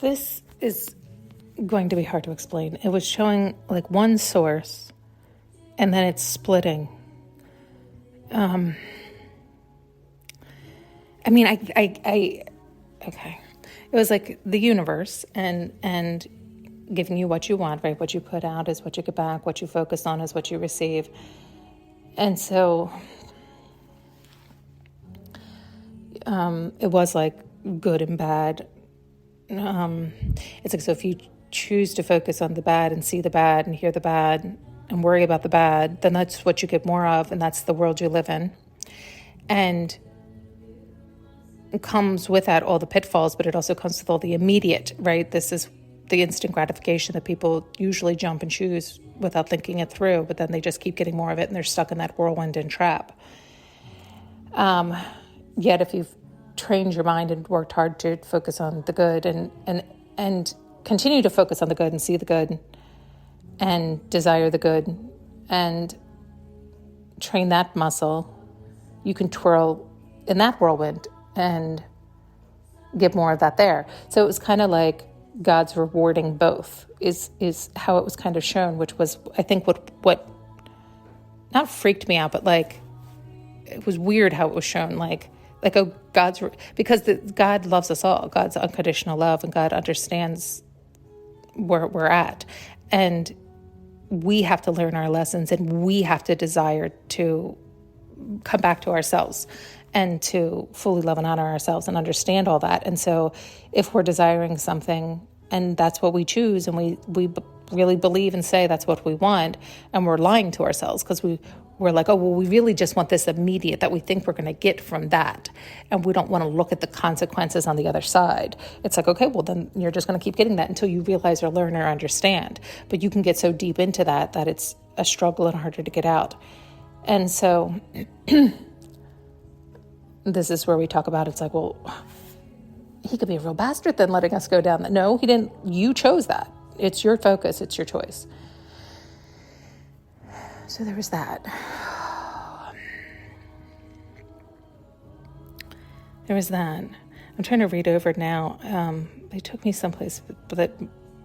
This is going to be hard to explain. It was showing like one source and then it's splitting. Okay. It was like the universe and giving you what you want, right? What you put out is what you get back. What you focus on is what you receive. And so it was like good and bad. It's like, so if you choose to focus on the bad and see the bad and hear the bad and worry about the bad, then that's what you get more of, and that's the world you live in. And it comes with that all the pitfalls, but it also comes with all the immediate, right? This is the instant gratification that people usually jump and choose without thinking it through, but then they just keep getting more of it and they're stuck in that whirlwind and trap. Yet if you've trained your mind and worked hard to focus on the good and continue to focus on the good and see the good and desire the good and train that muscle, you can twirl in that whirlwind and get more of that there. So it was kind of like God's rewarding both is how it was kind of shown, which was, I think, what not freaked me out, but like it was weird how it was shown, like oh, because God loves us all, God's unconditional love, and God understands where we're at, and we have to learn our lessons, and we have to desire to come back to ourselves and to fully love and honor ourselves and understand all that. And so if we're desiring something and that's what we choose, and we really believe and say that's what we want, and we're lying to ourselves because we're like, oh, well, we really just want this immediate that we think we're going to get from that, and we don't want to look at the consequences on the other side. It's like, okay, well, then you're just going to keep getting that until you realize or learn or understand. But you can get so deep into that it's a struggle and harder to get out. And so this is where we talk about, it's like, well, he could be a real bastard then letting us go down that. No, he didn't. You chose that. It's your focus. It's your choice. So there was that. I'm trying to read over now. They took me someplace that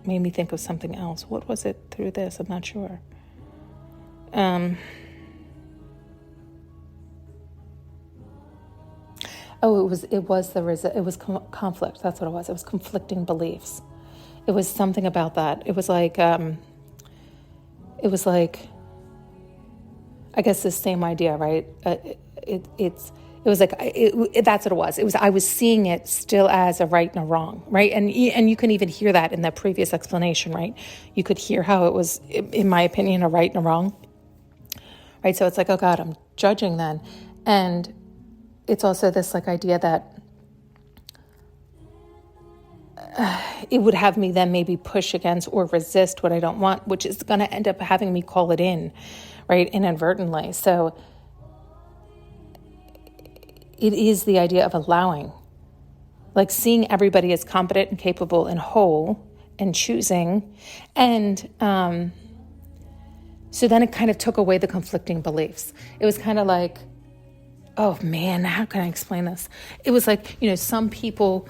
made me think of something else. What was it through this? I'm not sure. It was conflict. That's what it was. It was conflicting beliefs. It was something about that. It was like, I guess the same idea, right? That's what it was. I was seeing it still as a right and a wrong, right? And you can even hear that in the previous explanation, right? You could hear how it was, in my opinion, a right and a wrong, right? So it's like, oh God, I'm judging then. And it's also this like idea that it would have me then maybe push against or resist what I don't want, which is going to end up having me call it in, right, inadvertently. So it is the idea of allowing, like seeing everybody as competent and capable and whole and choosing. And so then it kind of took away the conflicting beliefs. It was kind of like, oh man, how can I explain this? It was like, some people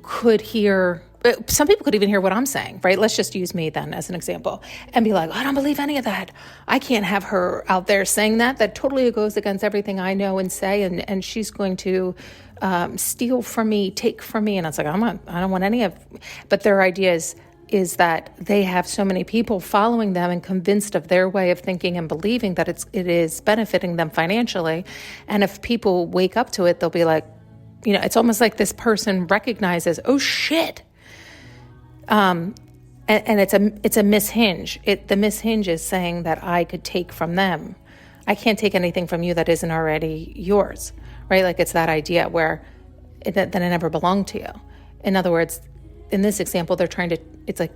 could even hear what I'm saying, right? Let's just use me then as an example and be like, I don't believe any of that. I can't have her out there saying that totally goes against everything I know and say. And she's going to steal from me, take from me. And I was like, I don't want any of, but their idea is that they have so many people following them and convinced of their way of thinking and believing that it is benefiting them financially. And if people wake up to it, they'll be like, it's almost like this person recognizes, oh shit. And it's a mishinge. The mishinge is saying that I could take from them. I can't take anything from you that isn't already yours, right? Like it's that idea where that it never belonged to you. In other words, in this example, they're trying to, it's like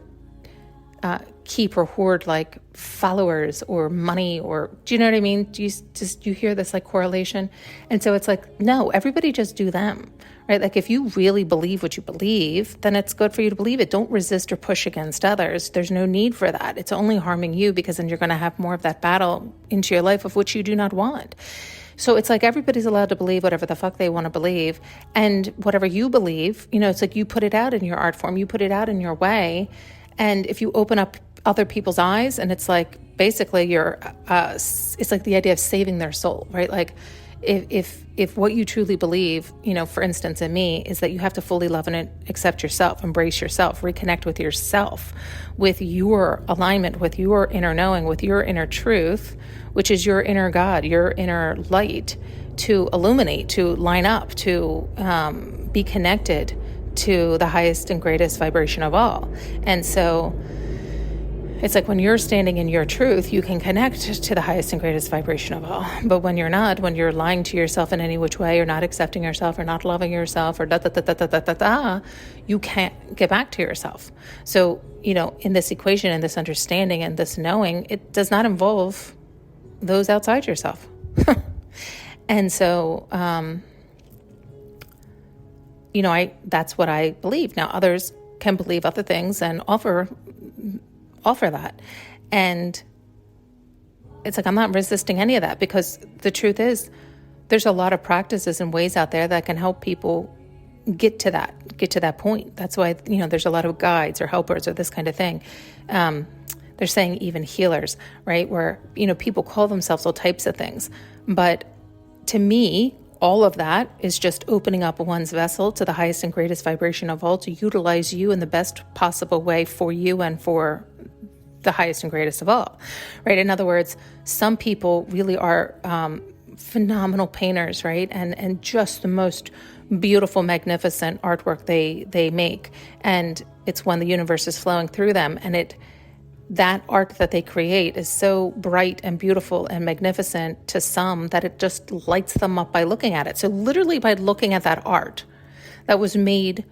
keep or hoard like followers or money, or do you know what I mean? Do you hear this like correlation? And so it's like, no, everybody just do them, right? Like if you really believe what you believe, then it's good for you to believe it. Don't resist or push against others. There's no need for that. It's only harming you, because then you're going to have more of that battle into your life of which you do not want. So it's like everybody's allowed to believe whatever the fuck they want to believe. And whatever you believe, it's like you put it out in your art form, you put it out in your way. And if you open up other people's eyes, and it's like basically it's like the idea of saving their soul, right? Like if what you truly believe, for instance, in me, is that you have to fully love and accept yourself, embrace yourself, reconnect with yourself, with your alignment, with your inner knowing, with your inner truth, which is your inner God, your inner light, to illuminate, to line up, to be connected to the highest and greatest vibration of all. And so it's like when you're standing in your truth, you can connect to the highest and greatest vibration of all. But when you're not, when you're lying to yourself in any which way, or not accepting yourself, or not loving yourself, or you can't get back to yourself. So, in this equation and this understanding and this knowing, it does not involve those outside yourself. And so, that's what I believe. Now, others can believe other things and offer that. And it's like, I'm not resisting any of that, because the truth is there's a lot of practices and ways out there that can help people get to that point. That's why, there's a lot of guides or helpers or this kind of thing. They're saying even healers, right? Where, people call themselves all types of things. But to me, all of that is just opening up one's vessel to the highest and greatest vibration of all, to utilize you in the best possible way for you and for the highest and greatest of all, right? In other words, some people really are phenomenal painters, right? And just the most beautiful, magnificent artwork they make. And it's when the universe is flowing through them, and that art that they create is so bright and beautiful and magnificent to some that it just lights them up by looking at it. So literally by looking at that art that was made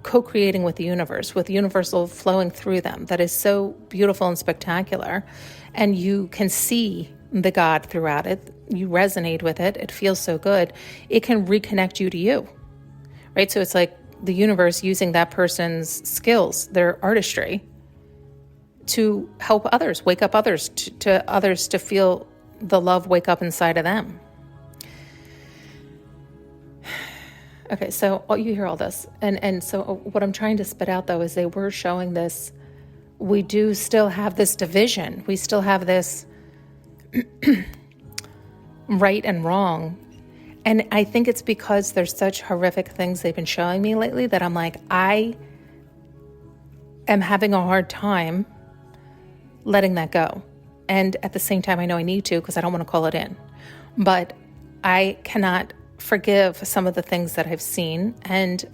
co-creating with the universe, with universal flowing through them, that is so beautiful and spectacular, and you can see the God throughout it, you resonate with it, it feels so good, it can reconnect you to you, right? So it's like the universe using that person's skills, their artistry, to help others, wake up others, to others to feel the love wake up inside of them. Okay, so you hear all this. And so what I'm trying to spit out, though, is they were showing this. We do still have this division. We still have this right and wrong. And I think it's because there's such horrific things they've been showing me lately that I'm like, I am having a hard time letting that go. And at the same time, I know I need to, because I don't want to call it in. But I cannot forgive some of the things that I've seen, and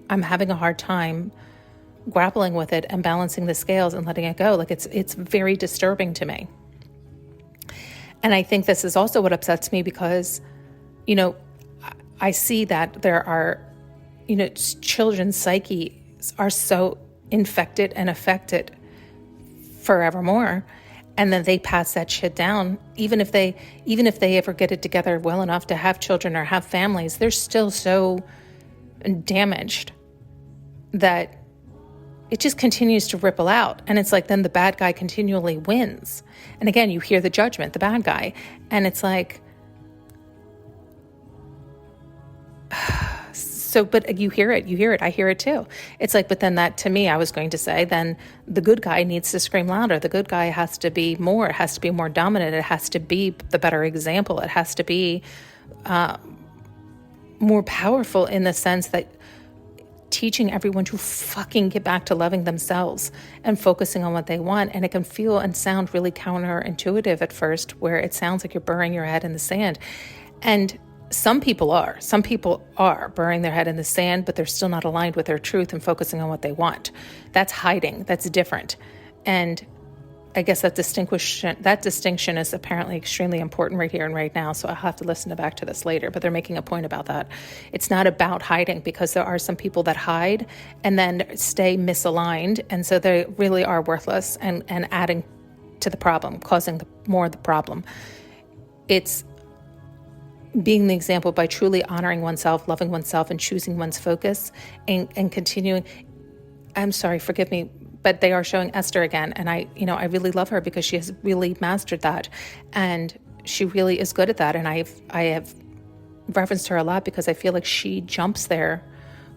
I'm having a hard time grappling with it and balancing the scales and letting it go. Like it's very disturbing to me. And I think this is also what upsets me, because, I see that there are, children's psyches are so infected and affected forevermore. And then they pass that shit down. Even if they ever get it together well enough to have children or have families, they're still so damaged that it just continues to ripple out. And it's like, then the bad guy continually wins. And again, you hear the judgment, the bad guy. And it's like, so, but you hear it, I hear it too. It's like, but then that, to me, I was going to say, then the good guy needs to scream louder. The good guy has to be more, it has to be more dominant. It has to be the better example. It has to be more powerful, in the sense that teaching everyone to fucking get back to loving themselves and focusing on what they want. And it can feel and sound really counterintuitive at first, where it sounds like you're burying your head in the sand. And some people are burying their head in the sand, but they're still not aligned with their truth and focusing on what they want. That's hiding. That's different. And I guess that distinction is apparently extremely important right here and right now. So I'll have to listen back to this later, but they're making a point about that. It's not about hiding, because there are some people that hide and then stay misaligned. And so they really are worthless and adding to the problem, causing more of the problem. It's being the example by truly honoring oneself, loving oneself, and choosing one's focus, and continuing. I'm sorry, forgive me, but they are showing Esther again. And I really love her, because she has really mastered that. And she really is good at that. And I have referenced her a lot because I feel like she jumps there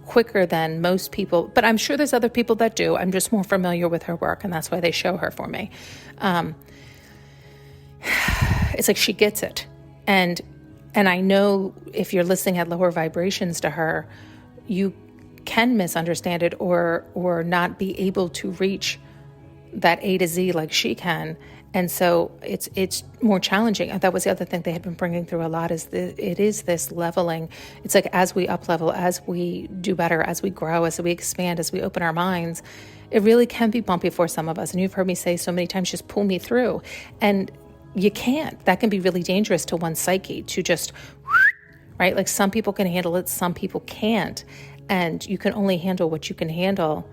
quicker than most people, but I'm sure there's other people that do. I'm just more familiar with her work, and that's why they show her for me. It's like she gets it. And I know if you're listening at lower vibrations to her, you can misunderstand it or not be able to reach that A to Z like she can. And so it's more challenging. And that was the other thing they had been bringing through a lot, is it is this leveling. It's like as we up level, as we do better, as we grow, as we expand, as we open our minds, it really can be bumpy for some of us. And you've heard me say so many times, just pull me through. And you can't. That can be really dangerous to one's psyche, to just, right? Like some people can handle it, some people can't. And you can only handle what you can handle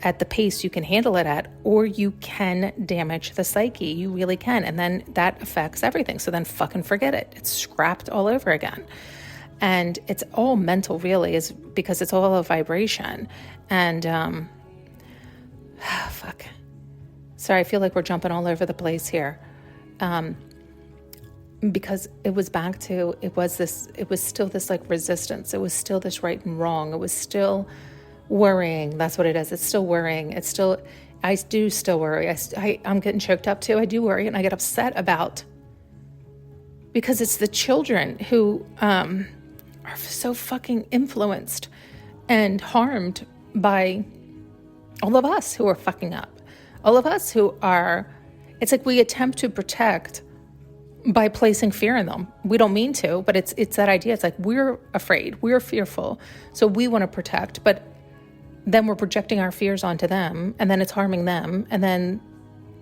at the pace you can handle it at, or you can damage the psyche. You really can. And then that affects everything. So then fucking forget it. It's scrapped all over again. And it's all mental, really, is because it's all a vibration. And, fuck. Sorry, I feel like we're jumping all over the place here. Because it was back to, it was still this like resistance. It was still this right and wrong. It was still worrying. That's what it is. It's still worrying. I do still worry. I'm getting choked up too. I do worry and I get upset about, because it's the children who are so fucking influenced and harmed by all of us who are fucking up. All of us who are, it's like we attempt to protect by placing fear in them. We don't mean to, but it's that idea. It's like we're afraid, we're fearful, so we want to protect, but then we're projecting our fears onto them, and then it's harming them, and then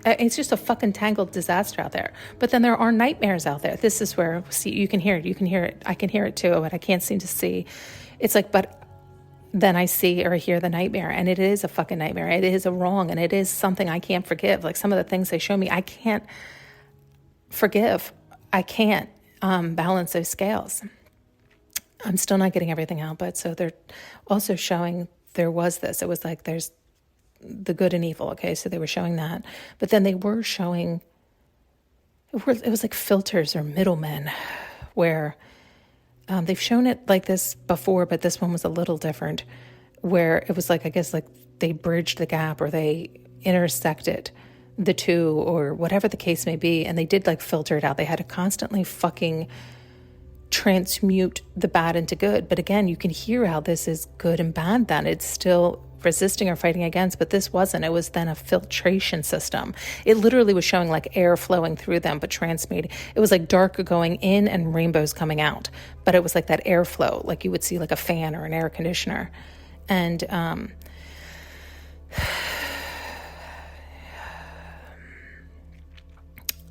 it's just a fucking tangled disaster out there. But then there are nightmares out there. This is where, see, you can hear it, I can hear it too, but I can't seem to see. It's like, but then I see or hear the nightmare, and it is a fucking nightmare. It is a wrong, and it is something I can't forgive. Like some of the things they show me, I can't forgive. I can't balance those scales. I'm still not getting everything out, but so they're also showing there was this. It was like there's the good and evil, okay? So they were showing that. But then they were showing, it was like filters or middlemen where they've shown it like this before, but this one was a little different, where it was like, I guess, like they bridged the gap or they intersected the two or whatever the case may be, and they did like filter it out. They had to constantly fucking transmute the bad into good. But again, you can hear how this is good and bad then. It's still resisting or fighting against, but this wasn't. It was then a filtration system. It literally was showing like air flowing through them, but transmuting. It was like dark going in and rainbows coming out, but it was like that airflow, like you would see like a fan or an air conditioner. And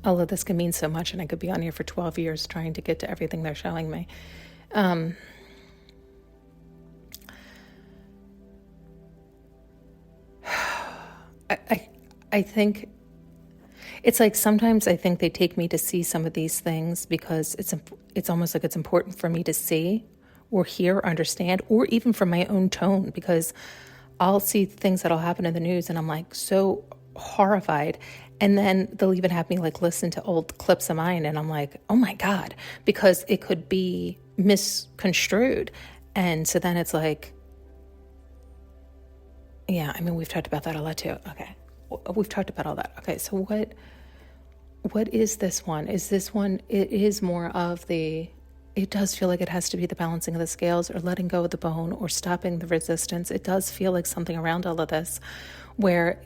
all of this can mean so much, and I could be on here for 12 years trying to get to everything they're showing me. I think it's like sometimes I think they take me to see some of these things because it's almost like it's important for me to see or hear, or understand, or even from my own tone, because I'll see things that'll happen in the news and I'm like so horrified. And then they'll even have me like listen to old clips of mine and I'm like, oh my God, because it could be misconstrued. And so then it's like, yeah, I mean, we've talked about that a lot too. Okay. We've talked about all that. Okay. So what is this one? Is this one, it is more of it does feel like it has to be the balancing of the scales or letting go of the bone or stopping the resistance. It does feel like something around all of this where,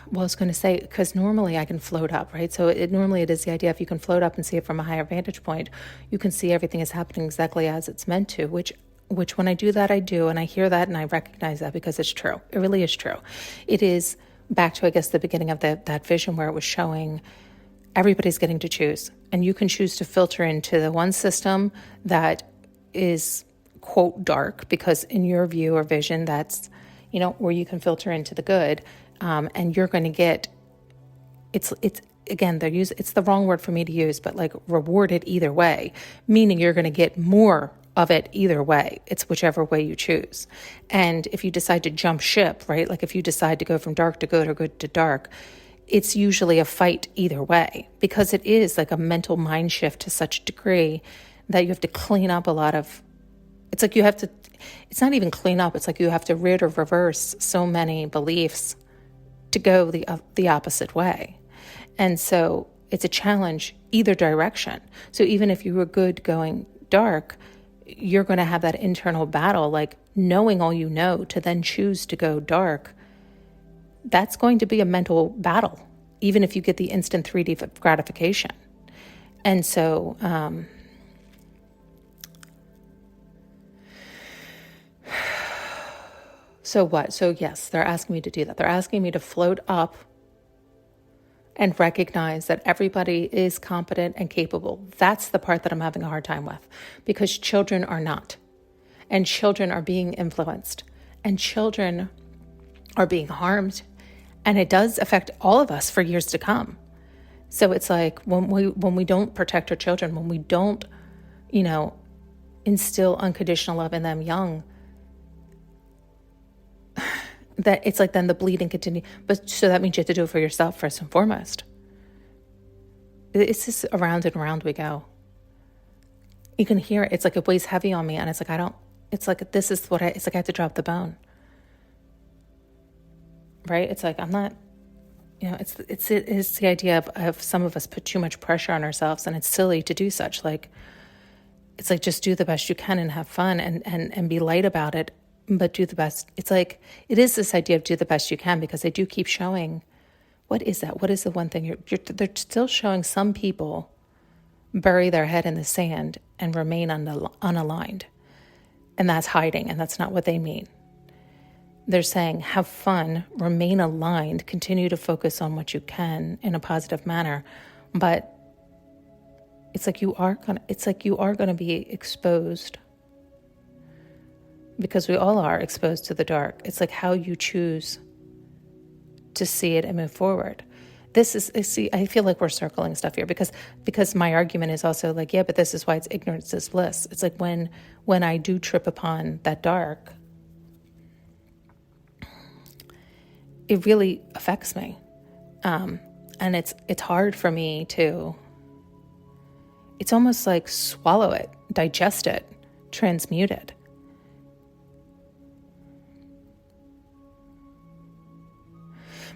well, I was going to say, because normally I can float up, right? So normally it is the idea if you can float up and see it from a higher vantage point, you can see everything is happening exactly as it's meant to, which when I do that, I do, and I hear that and I recognize that because it's true. It really is true. It is back to, I guess, the beginning of that vision where it was showing everybody's getting to choose, and you can choose to filter into the one system that is, quote, dark, because in your view or vision, that's, where you can filter into the good. And you're going to get, it's again, it's the wrong word for me to use, but like rewarded either way, meaning you're going to get more of it either way. It's whichever way you choose. And if you decide to jump ship, right? Like if you decide to go from dark to good or good to dark, it's usually a fight either way, because it is like a mental mind shift to such a degree that you have to clean up a lot of, it's like you have to, it's not even clean up, it's like you have to rid or reverse so many beliefs to go the opposite way. And so it's a challenge either direction. So even if you were good going dark, you're going to have that internal battle, like knowing all you know to then choose to go dark. That's going to be a mental battle, even if you get the instant 3D gratification. And so, so what? So yes, they're asking me to do that. They're asking me to float up and recognize that everybody is competent and capable. That's the part that I'm having a hard time with, because children are not. And children are being influenced. And children are being harmed. And it does affect all of us for years to come. So it's like when we don't protect our children, when we don't, instill unconditional love in them young, that it's like then the bleeding continues. But so that means you have to do it for yourself first and foremost. It's just around and around we go. You can hear it. It's like it weighs heavy on me, and it's like it's like this is what it's like I have to drop the bone. Right? It's like I'm not, it's the idea of some of us put too much pressure on ourselves, and it's silly to do such. Like it's like just do the best you can and have fun and be light about it. But do the best. It's like, it is this idea of do the best you can, because they do keep showing, what is that? What is the one thing they're still showing? Some people bury their head in the sand and remain unaligned. And that's hiding, and that's not what they mean. They're saying, have fun, remain aligned, continue to focus on what you can in a positive manner. But it's like you are going to be exposed, because we all are exposed to the dark. It's like how you choose to see it and move forward. I feel like we're circling stuff here, because my argument is also like, yeah, but this is why it's ignorance is bliss. It's like when I do trip upon that dark, it really affects me. And it's hard for me to, it's almost like swallow it, digest it, transmute it.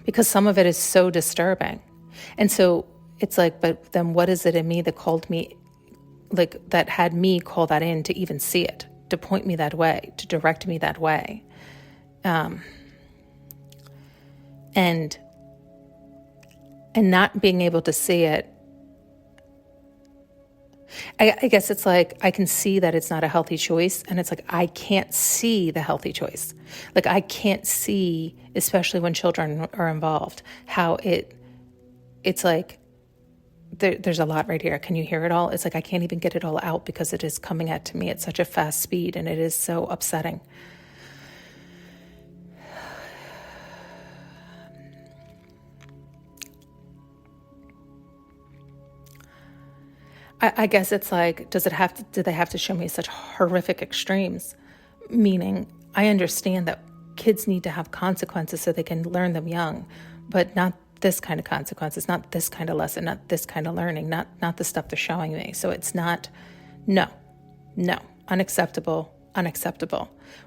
Because some of it is so disturbing. And so it's like, but then what is it in me that called me, like that had me call that in to even see it, to point me that way, to direct me that way? And not being able to see it, I guess it's like I can see that it's not a healthy choice, and it's like I can't see the healthy choice. Like I can't see, especially when children are involved, how it's like there's a lot right here. Can you hear it all? It's like I can't even get it all out, because it is coming at me at such a fast speed, and it is so upsetting. I guess it's like, do they have to show me such horrific extremes? Meaning, I understand that kids need to have consequences so they can learn them young, but not this kind of consequences, not this kind of lesson, not this kind of learning, not the stuff they're showing me. So it's not, no, unacceptable,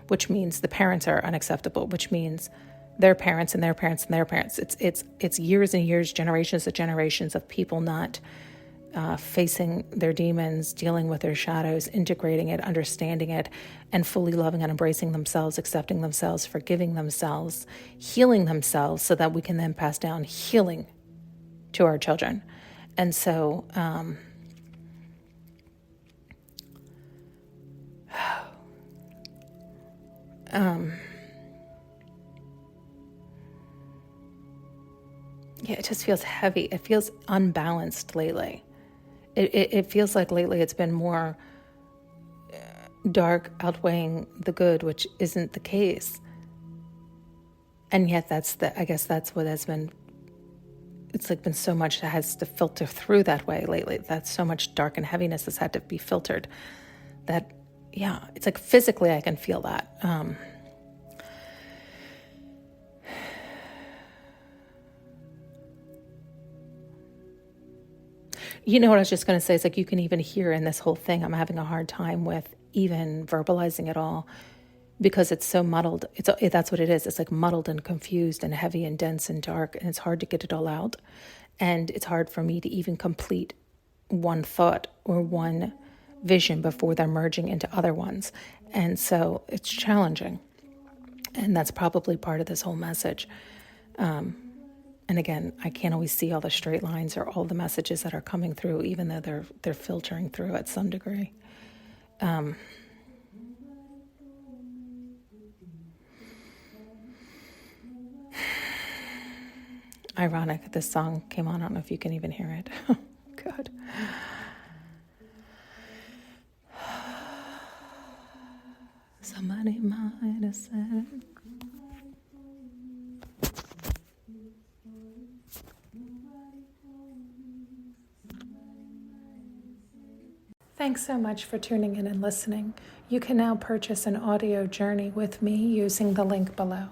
which means the parents are unacceptable, which means their parents and their parents and their parents. It's years and years, generations and generations of people not facing their demons, dealing with their shadows, integrating it, understanding it, and fully loving and embracing themselves, accepting themselves, forgiving themselves, healing themselves, so that we can then pass down healing to our children. And so, yeah, it just feels heavy. It feels unbalanced lately. It feels like lately it's been more dark outweighing the good, which isn't the case. And yet I guess that's what has been, it's like been so much that has to filter through that way lately. That's so much dark and heaviness has had to be filtered that, yeah, it's like physically I can feel that. You know what I was just going to say? It's like you can even hear in this whole thing, I'm having a hard time with even verbalizing it all because it's so muddled. That's what it is. It's like muddled and confused and heavy and dense and dark, and it's hard to get it all out. And it's hard for me to even complete one thought or one vision before they're merging into other ones. And so it's challenging. And that's probably part of this whole message. And again, I can't always see all the straight lines or all the messages that are coming through, even though they're filtering through at some degree. Ironic, this song came on. I don't know if you can even hear it. Oh, God. Somebody might have said it. Thanks so much for tuning in and listening. You can now purchase an audio journey with me using the link below.